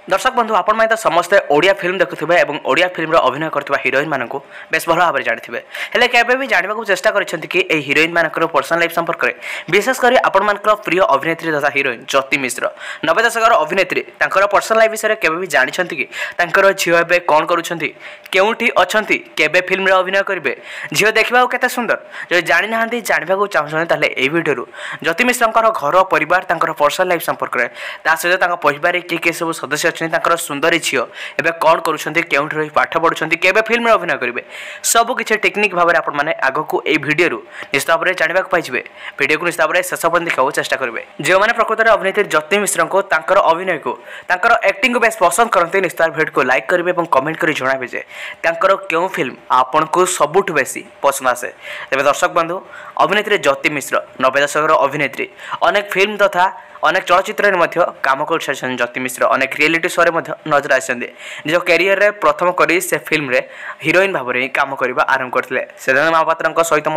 दर्शक बंधु आपण तो समस्ते ओडिया फिल्म देखुवे और ओडिया फिल्म अभिनय करथिबा हीरोइन मानक बेस भल भाव जानी हेले केबे भी जानवा चेष्टा करिसेंति कि ए हीरोइन मानकर पर्सनल लाइफ संपर्क में विशेषकर आपण मानकर प्रिय अभिनेत्री तथा हीरोइन ज्योति मिश्र 90 दशकर अभिनेत्री तांकर पर्सनल लाइफ विषय केबे भी जानिछंति कि तांकर झियो एबे कोन करूछंति केउठी अछंति केबे फिल्म रे अभिनय करिवे झियो देखिबा केते सुंदर जे जानि नाहंती जानबा को चाहछन ताले ए वीडियो ज्योति मिश्रकर घर परिवार तांकर पर्सनल लाइफ संपर्क में ता सहित तांकर परिवार के सब सदस्य अच्छा सुंदरी झील एवं कौन करूँच रही पाठ पढ़ुं केवे फिल्म में अभिनय करेंगे सब किसी टेक्निक भाव में आग को यह भिडियो निश्चित भाव में जानवा पाइबे भिडियो को निश्चित भाव में शेष पर्यटन देखा चेष्टा करेंगे जो मैंने प्रकृत में अभिनेत्री ज्योति मिश्र को अभिनय को एक्टिंग को बेस पसंद करते निश्चित भिडियो को लाइक करेंगे और कमेंट कर जणावे जे क्यों फिल्म आपन को सबुठ बेसी पसंद आसे तेज दर्शक बंधु अभिनेत्री ज्योति मिश्र 90 दशकर अभिनेत्री अनेक फिल्म तथा अनेक चलचित्र में काम कर ज्योति मिश्र अनेक रियलिटी शो में नजर आते निज कैरियर रे प्रथम करी से फिल्म रे हीरोइन भाव में काम करने आरंभ करते सिद्धार्थ महापात्र सहित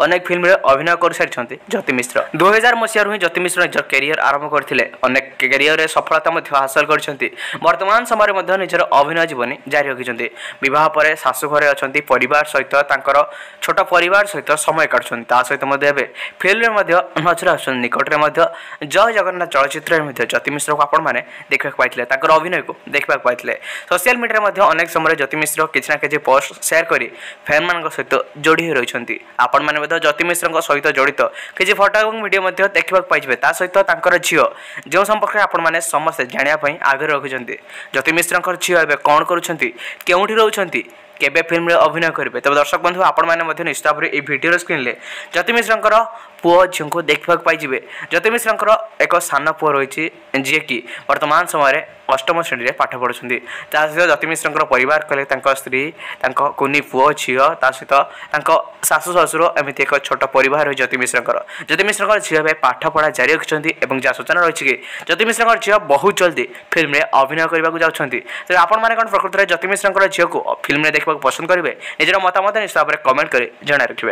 अनेक फिल्म रे अभिनय कर सारी ज्योति मिश्र 2000 मसीह ही ज्योति मिश्र निज कैरियर आरंभ करते अनेक कैरियर रे सफलता हासिल कर वर्तमान समय निजर अभिनय जीवन जारी रखिंट बह पर शाशु घरे अच्छा परिवार सहित छोट परिवार सहित समय काटुं सहित फिल्म में नजर आस निकट में जय जगन्नाथ चलचित्र में ज्योति मिश्र को आपण मैंने देखा पाई अभिनय को देखा पाई सोशल मीडिया अनेक समय ज्योति मिश्र किसी ना कि पोस्ट शेयर कर फैन मान सहित जोड़ी रही आपण मैंने ज्योति मिश्र सहित जड़ित किसी फोटो और वीडियो देखा पाइबे सहित झील जो संपर्क में आपण मैंने समस्ते जानापी आगे रखिंट ज्योति मिश्र झील एवं कौन करोटी रोच केबे फिल्म रे अभिनय करेंगे तब दर्शक बंधु आपण मैंने निश्चित भाव में ये भिडियो स्क्रीन ले ज्योति मिश्र पुओ झील को देखा पाइबे ज्योति मिश्र एक सान पुओ रही जी कि वर्तमान समय अष्टम श्रेणी में पाठ पढ़ुं सहित ज्योति मिश्र परिवार कले स्त्री कुनी पुओ झील सहित शाशु ससुर एमती एक छोट परिवार ज्योति मिश्र झील पाठ पढ़ा जारी रखिंट और जहाँ सूचना रही कि ज्योति मिश्र झील बहुत जल्दी फिल्म में अभिनय करने जाऊँगी तो आपण मैंने कौन प्रकृत में ज्योति मिश्र झील को फिल्म में देखा पसंद करेंगे निजर मतामत निश्चित भाव में कमेंट कर जन रखिए।